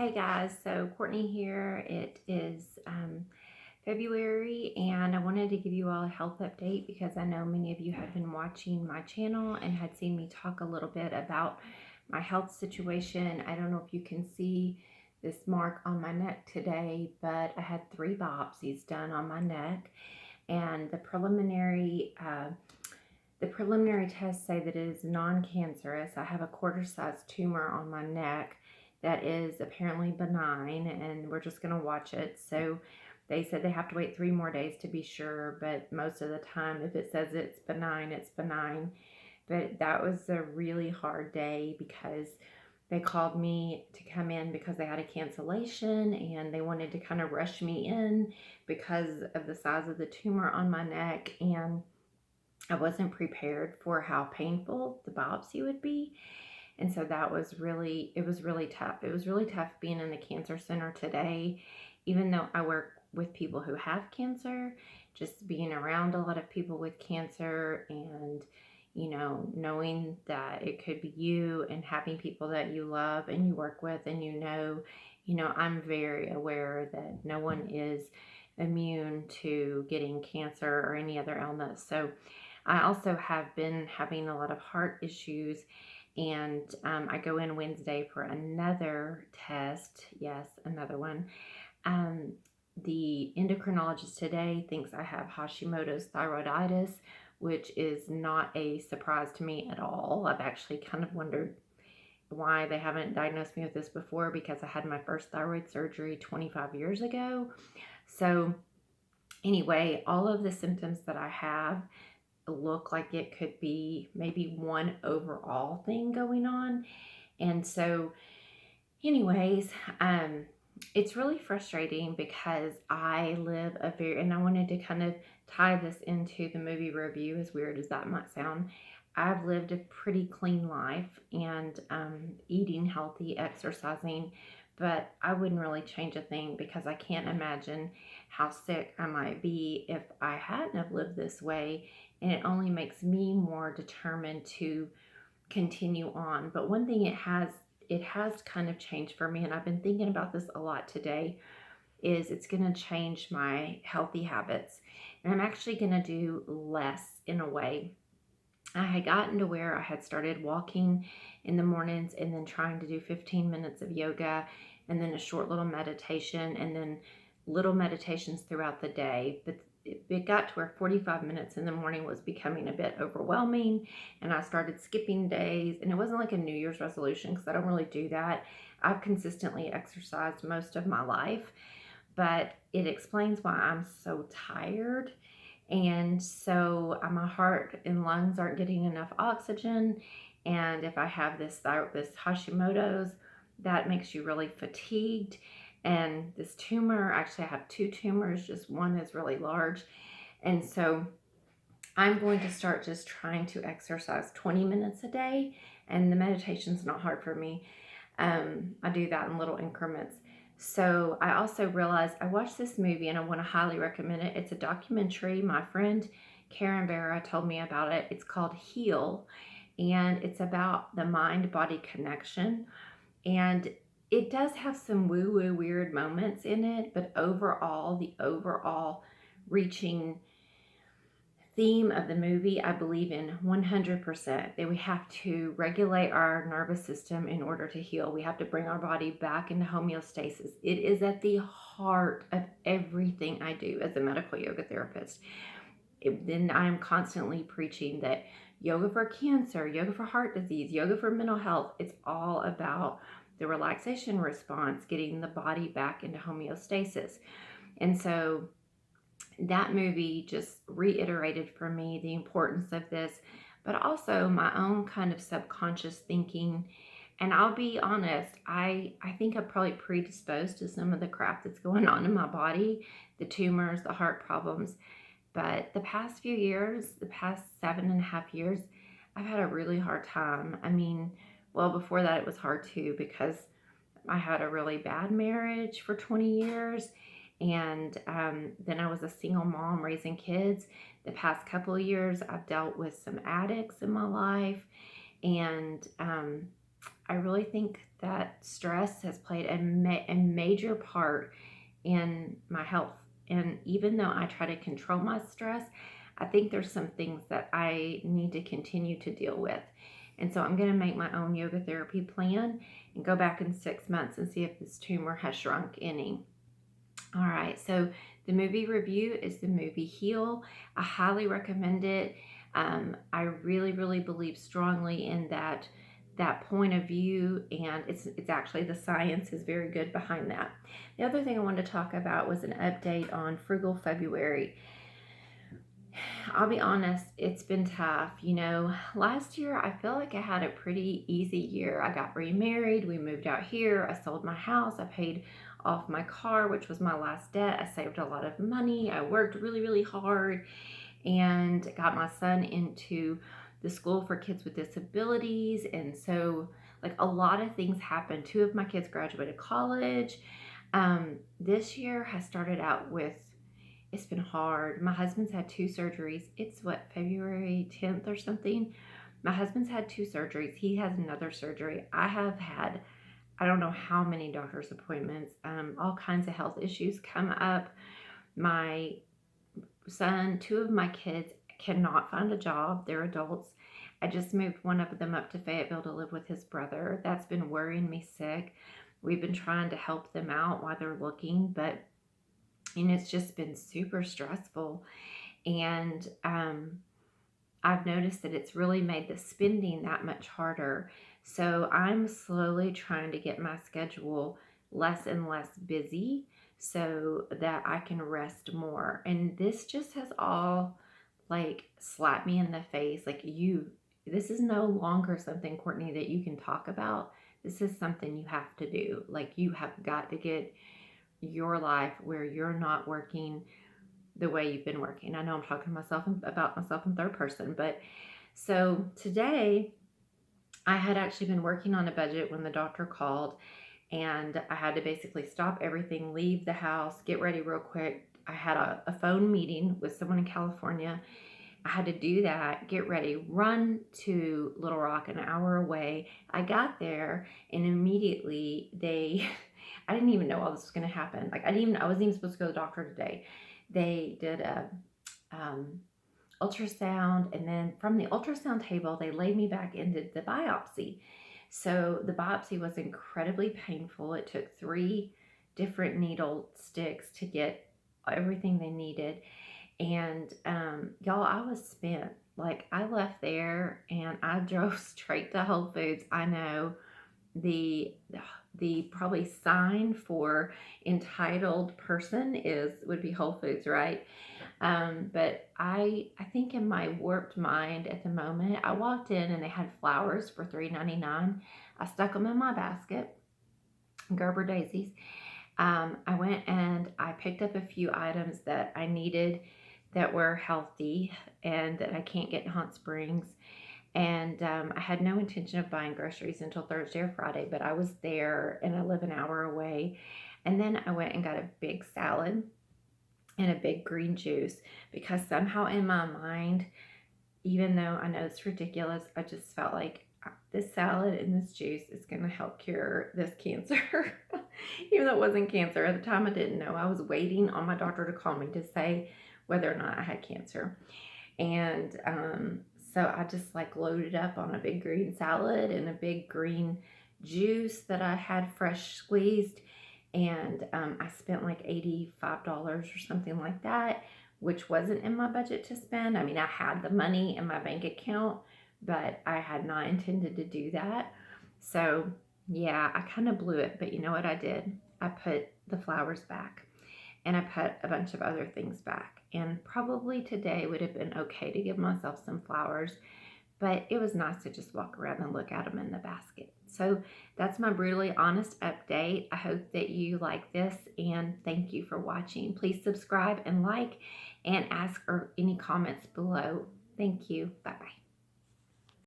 Hey guys, so Courtney here. It is February, and I wanted to give you all a health update because I know many of you have been watching my channel and had seen me talk a little bit about my health situation. I don't know if you can see this mark on my neck today, but I had 3 biopsies done on my neck, and the preliminary tests say that it is non-cancerous. I have a quarter-sized tumor on my neck that is apparently benign, and we're just going to watch it. So they said they have to wait 3 more days to be sure, but most of the time, if it says it's benign, it's benign. But that was a really hard day because they called me to come in because they had a cancellation and they wanted to kind of rush me in because of the size of the tumor on my neck, and I wasn't prepared for how painful the biopsy would be. And so it was really tough. It was really tough being in the cancer center today, even though I work with people who have cancer, just being around a lot of people with cancer and, knowing that it could be you and having people that you love and you work with and I'm very aware that no one is immune to getting cancer or any other illness. So I also have been having a lot of heart issues, and I go in Wednesday for another test. Yes, another one. Um, the endocrinologist today thinks I have Hashimoto's thyroiditis, which is not a surprise to me at all. I've actually kind of wondered why they haven't diagnosed me with this before, because I had my first thyroid surgery 25 years ago. So anyway, all of the symptoms that I have look like it could be maybe one overall thing going on. And so, anyways, it's really frustrating because and I wanted to kind of tie this into the movie review, as weird as that might sound. I've lived a pretty clean life and eating healthy, exercising, but I wouldn't really change a thing because I can't imagine how sick I might be if I hadn't have lived this way. And it only makes me more determined to continue on. But one thing it has kind of changed for me, and I've been thinking about this a lot today, is it's going to change my healthy habits. And I'm actually going to do less in a way. I had gotten to where I had started walking in the mornings and then trying to do 15 minutes of yoga and then a short little meditation and then little meditations throughout the day. But it got to where 45 minutes in the morning was becoming a bit overwhelming, and I started skipping days. And it wasn't like a New Year's resolution because I don't really do that. I've consistently exercised most of my life, but it explains why I'm so tired. And so my heart and lungs aren't getting enough oxygen. And if I have this Hashimoto's, that makes you really fatigued. And this tumor, actually I have 2 tumors, just one is really large. And so I'm going to start just trying to exercise 20 minutes a day. And the meditation's not hard for me. I do that in little increments. So I also realized I watched this movie and I want to highly recommend it. It's a documentary. My friend Karen Barra told me about it. It's called Heal, and it's about the mind-body connection. And it does have some woo-woo weird moments in it, but the overall reaching theme of the movie, I believe in 100%, that we have to regulate our nervous system in order to heal. We have to bring our body back into homeostasis. It is at the heart of everything I do as a medical yoga therapist. Then I'm constantly preaching that yoga for cancer, yoga for heart disease, yoga for mental health, it's all about the relaxation response, getting the body back into homeostasis. And so that movie just reiterated for me the importance of this, but also my own kind of subconscious thinking. And I'll be honest, I think I'm probably predisposed to some of the crap that's going on in my body, the tumors, the heart problems. But the past few years, the past 7.5 years, I've had a really hard time. I mean, well, before that, it was hard too because I had a really bad marriage for 20 years. And then I was a single mom raising kids. The past couple of years, I've dealt with some addicts in my life. And I really think that stress has played a major part in my health. And even though I try to control my stress, I think there's some things that I need to continue to deal with. And so I'm going to make my own yoga therapy plan and go back in 6 months and see if this tumor has shrunk any. All right, so the movie review is the movie Heal. I highly recommend it. I really, really believe strongly in that point of view, and it's actually the science is very good behind that. The other thing I wanted to talk about was an update on Frugal February. I'll be honest, it's been tough. Last year I feel like I had a pretty easy year. I got remarried, we moved out here, I sold my house, I paid off my car, which was my last debt. I saved a lot of money, I worked really, really hard, and got my son into the school for kids with disabilities. And so, like, a lot of things happened. Two of my kids graduated college. This year has started out with, it's been hard. My husband's had 2 surgeries. It's what, February 10th or something? My husband's had 2 surgeries. He has another surgery. I have had, I don't know how many doctor's appointments, all kinds of health issues come up. My son, 2 of my kids cannot find a job. They're adults. I just moved one of them up to Fayetteville to live with his brother. That's been worrying me sick. We've been trying to help them out while they're looking, but it's just been super stressful. And I've noticed that it's really made the spending that much harder. So I'm slowly trying to get my schedule less and less busy so that I can rest more. And this just has all like slapped me in the face. Like, this is no longer something, Courtney, that you can talk about. This is something you have to do. Like, you have got to get your life where you're not working the way you've been working. I know I'm talking about myself in third person, but so today I had actually been working on a budget when the doctor called, and I had to basically stop everything, leave the house, get ready real quick. I had a phone meeting with someone in California. I had to do that, get ready, run to Little Rock, an hour away. I got there, and immediately I didn't even know all this was going to happen. Like, I wasn't even supposed to go to the doctor today. They did a ultrasound, and then from the ultrasound table, they laid me back into the biopsy. So the biopsy was incredibly painful. It took 3 different needle sticks to get everything they needed. And y'all, I was spent. Like, I left there and I drove straight to Whole Foods. I know the probably sign for entitled person would be Whole Foods, right? But I think in my warped mind at the moment, I walked in and they had flowers for $3.99. I stuck them in my basket, Gerber daisies. I went and I picked up a few items that I needed that were healthy and that I can't get in Hot Springs. And I had no intention of buying groceries until Thursday or Friday, but I was there and I live an hour away. And then I went and got a big salad and a big green juice, because somehow in my mind, even though I know it's ridiculous, I just felt like this salad and this juice is going to help cure this cancer. Even though it wasn't cancer. At the time, I didn't know. I was waiting on my doctor to call me to say whether or not I had cancer. And so I just like loaded up on a big green salad and a big green juice that I had fresh squeezed. And I spent like $85 or something like that, which wasn't in my budget to spend. I mean, I had the money in my bank account, but I had not intended to do that. So yeah, I kind of blew it. But you know what I did? I put the flowers back and I put a bunch of other things back. And probably today would have been okay to give myself some flowers, but it was nice to just walk around and look at them in the basket. So that's my brutally honest update. I hope that you like this, and thank you for watching. Please subscribe and like, and ask or any comments below. Thank you. Bye-bye.